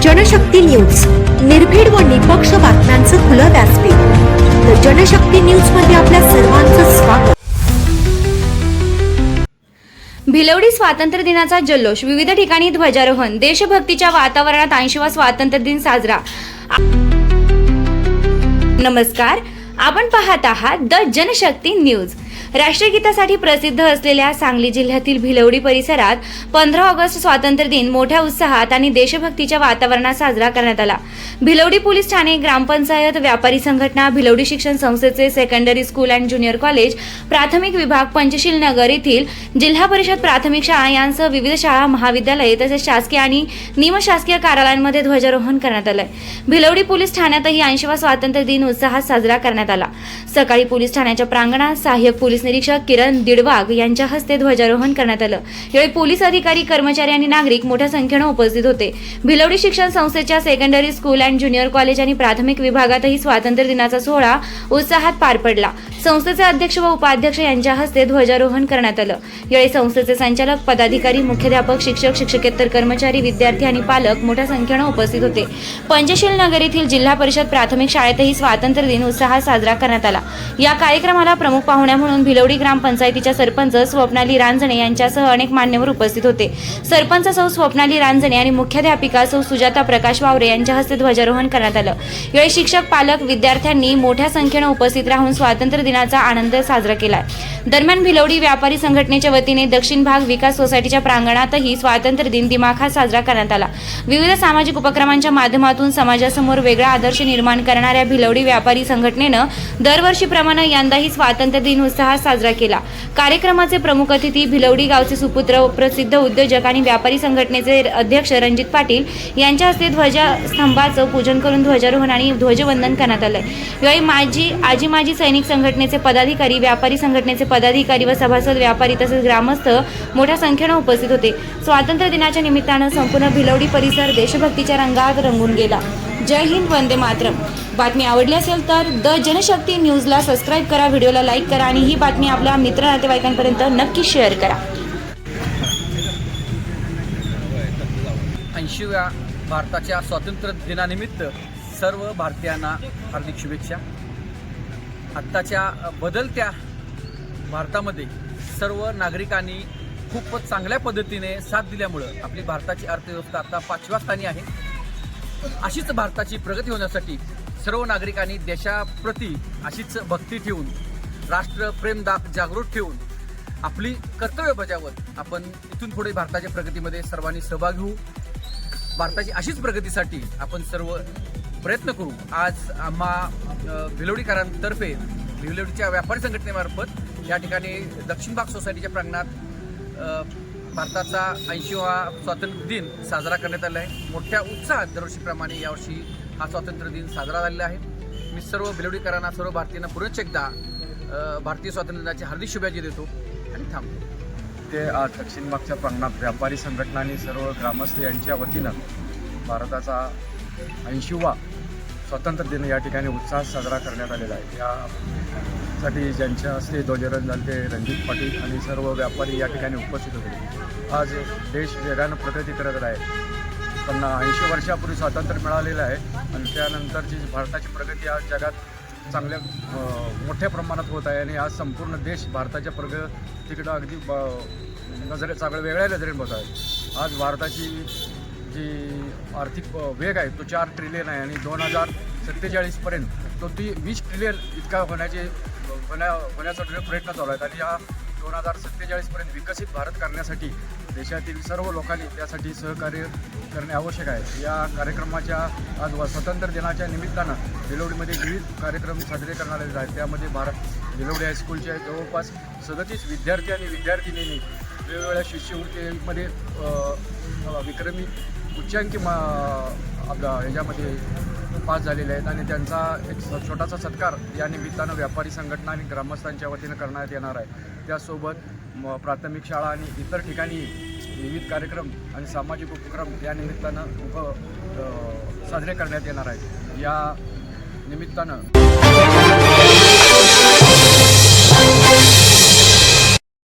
Janshakti news, निर्भीड व निपक्ष बातम्यांचं खुलं व्यासपीठ. तर जनशक्ती न्यूज मध्ये आपल्या सर्वांचं स्वागत. भिलवडी स्वातंत्र्य दिनाचा जल्लोष, विविध ठिकाणी ध्वजारोहण, देशभक्तीच्या वातावरणात 80वा स्वातंत्र्य दिन साजरा. नमस्कार, आपण पाहत आहात द जनशक्ती न्यूज. राष्ट्रगीतासाठी प्रसिद्ध असलेल्या सांगली जिल्ह्यातील भिलवडी परिसरात 15 ऑगस्ट स्वातंत्र्य दिन मोठ्या उत्साहात आणि देशभक्तीच्या वातावरणात साजरा करण्यात आला. भिलवडी पोलीस ठाणे, ग्रामपंचायत, व्यापारी संघटना, भिलवडी शिक्षण संस्थेचे secondary school and junior college, प्राथमिक विभाग, पंचशील नगर येथील जिल्हा परिषद प्राथमिक शाळा यांसह विविध शाळा, महाविद्यालये तसेच शासकीय आणि निमशासकीय कार्यालयांमध्ये ध्वजारोहण करण्यात आले. भिलवडी पोलीस ठाण्यातही 80वा स्वातंत्र्य दिन उत्साहात साजरा करण्यात आला. सकाळी पोलीस ठाण्याच्या प्रांगणात सहाय्यक पोलीस निरीक्षक किरण दिडवाग यांच्या हस्ते ध्वजारोहण करण्यात आलं. यावेळी पोलीस अधिकारी, कर्मचारी आणि नागरिक मोठ्या संख्येने उपस्थित होते. भिलवडी शिक्षण संस्थेच्या secondary school and junior college आणि प्राथमिक विभागातही स्वातंत्र्य दिनाचा सोहळा उत्साहात पार पडला. संस्थेचे अध्यक्ष व उपाध्यक्ष यांच्या हस्ते ध्वजारोहण करण्यात आलं. यावेळी संस्थेचे संचालक, पदाधिकारी, मुख्याध्यापक, शिक्षक, शिक्षकेतर कर्मचारी, विद्यार्थी आणि पालक मोठ्या संख्येने उपस्थित होते. पंचशील नगर येथील जिल्हा परिषद प्राथमिक शाळेतही स्वातंत्र्य दिन उत्साहात साजरा करण्यात आला. या कार्यक्रमाला प्रमुख पाहुण्या म्हणून भिलवडी ग्रामपंचायतीच्या सरपंच स्वप्नाली रांजणे यांच्यासह अनेक मान्यवर उपस्थित होते. सरपंच सौ स्वप्नाली रांजणे आणि मुख्याध्यापिका सौ सुजाता प्रकाश वावरे यांच्या हस्ते ध्वजारोहण करण्यात आलं. यावेळी शिक्षक, पालक, विद्यार्थ्यांनी मोठ्या संख्येने उपस्थित राहून स्वातंत्र्य दिनाचा आनंद साजरा केला. दरम्यान भिलवडी व्यापारी संघटनेच्या वतीने दक्षिण भाग विकास सोसायटीच्या प्रांगणातही स्वातंत्र्य दिन दिमाखात साजरा करण्यात आला. विविध सामाजिक उपक्रमांच्या माध्यमातून समाजासमोर वेगळा आदर्श निर्माण करणाऱ्या भिलवडी व्यापारी संघटनेनं दरवर्षीप्रमाणे यंदाही स्वातंत्र्य दिन उत्साहात साजरा केला. कार्यक्रमाचे प्रमुख अतिथी भिलवडी गावचे सुपुत्र, प्रसिद्ध उद्योजक आणि व्यापारी संघटनेचे अध्यक्ष रणजित पाटील यांच्या हस्ते ध्वजस्तंभाचं पूजन करून ध्वजारोहण आणि ध्वजवंदन करण्यात आलं. यावेळी माजी सैनिक संघटनेचे पदाधिकारी, व्यापारी संघटनेचे पदाधिकारी व सभासद, व्यापारी तसेच ग्रामस्थ मोठ्या संख्येने उपस्थित होते. स्वातंत्र्य दिनाच्या निमित्तानं संपूर्ण भिलवडी परिसर देशभक्तीच्या रंगात रंगून गेला. जय हिंद, वंदे मातरम. बातमी आवडली असेल तर द जनशक्ती न्यूजला सबस्क्राईब करा, व्हिडिओला लाईक करा आणि ही बातमी आपल्या मित्र नातेवाईकांपर्यंत नक्की शेअर करा. 80व्या भारताच्या स्वातंत्र्य दिनानिमित्त सर्व भारतीयांना हार्दिक शुभेच्छा. आत्ताच्या बदलत्या भारतामध्ये सर्व नागरिकांनी खूपच चांगल्या पद्धतीने साथ दिल्यामुळं आपली भारताची अर्थव्यवस्था आता 5व्या स्थानी आहे. अशीच भारताची प्रगती होण्यासाठी सर्व नागरिकांनी देशाप्रती अशीच भक्ती ठेवून, राष्ट्रप्रेम जागृत ठेवून आपली कर्तव्य बजावत आपण इथून पुढे भारताच्या प्रगतीमध्ये सर्वांनी सहभागी होऊ. भारताची अशीच प्रगतीसाठी आपण सर्व प्रयत्न करू. आज आम्हा भिलवडीकरांतर्फे भिलवडीच्या व्यापारी संघटनेमार्फत या ठिकाणी दक्षिण भाग सोसायटीच्या प्रांगणात भारताचा 80वा स्वातंत्र्य दिन साजरा करण्यात आला आहे. मोठ्या उत्साहात दरवर्षीप्रमाणे यावर्षी हा स्वातंत्र्य दिन साजरा झालेला आहे. मी सर्व भिलवडीकरांना, सर्व भारतीयांना पुनश्च एकदा भारतीय स्वातंत्र्य दिनाची हार्दिक शुभेच्छा देतो आणि थांबतो. ते आज दक्षिण भागच्या प्रांगणात व्यापारी संघटना आणि सर्व ग्रामस्थ यांच्या वतीनं भारताचा 80वा स्वातंत्र्य दिन या ठिकाणी उत्साहात साजरा करण्यात आलेला आहे. यासाठी ज्यांच्या हस्ते ध्वजारोहण झाले ते रणजित पाटील आणि सर्व व्यापारी या ठिकाणी उपस्थित होते. आज देश वेगानं प्रगती करत आहे. त्यांना 80 वर्षापूर्वी स्वातंत्र्य मिळालेलं आहे आणि त्यानंतरची भारताची प्रगती आज जगात चांगल्या मोठ्या प्रमाणात होत आहे आणि आज संपूर्ण देश भारताच्या प्रगतीकडं अगदी सगळं वेगळ्या नजरेने होत आहे. आज भारताची जी आर्थिक वेग आहे तो 4 ट्रिलियन आहे आणि 2047पर्यंत तो 20 ट्रिलियन इतका होण्याचा प्रयत्न चालू आहेत. आणि या 2047पर्यंत विकसित भारत करण्यासाठी देशातील सर्व लोकांनी त्यासाठी सहकार्य करणे आवश्यक आहे. या कार्यक्रमाच्या आज स्वातंत्र्य दिनाच्या निमित्तानं भिलवडीमध्ये विविध कार्यक्रम साजरे करण्यात आले आहेत. त्यामध्ये भिलवडी हायस्कूलच्या जवळपास 37 विद्यार्थी आणि विद्यार्थिनींनी वेगवेगळ्या शिष्यवृत्तीमध्ये विक्रमी उच्चांकी ह्याच्यामध्ये पास झालेले आहेत आणि त्यांचा एक छोटासा सत्कार या निमित्तानं व्यापारी संघटना आणि ग्रामस्थांच्या वतीनं करण्यात येणार आहे. त्यासोबत प्राथमिक शाळा आणि इतर ठिकाणी विविध कार्यक्रम आणि सामाजिक उपक्रम या निमित्तानं साजरे करण्यात येणार आहेत. या निमित्तानं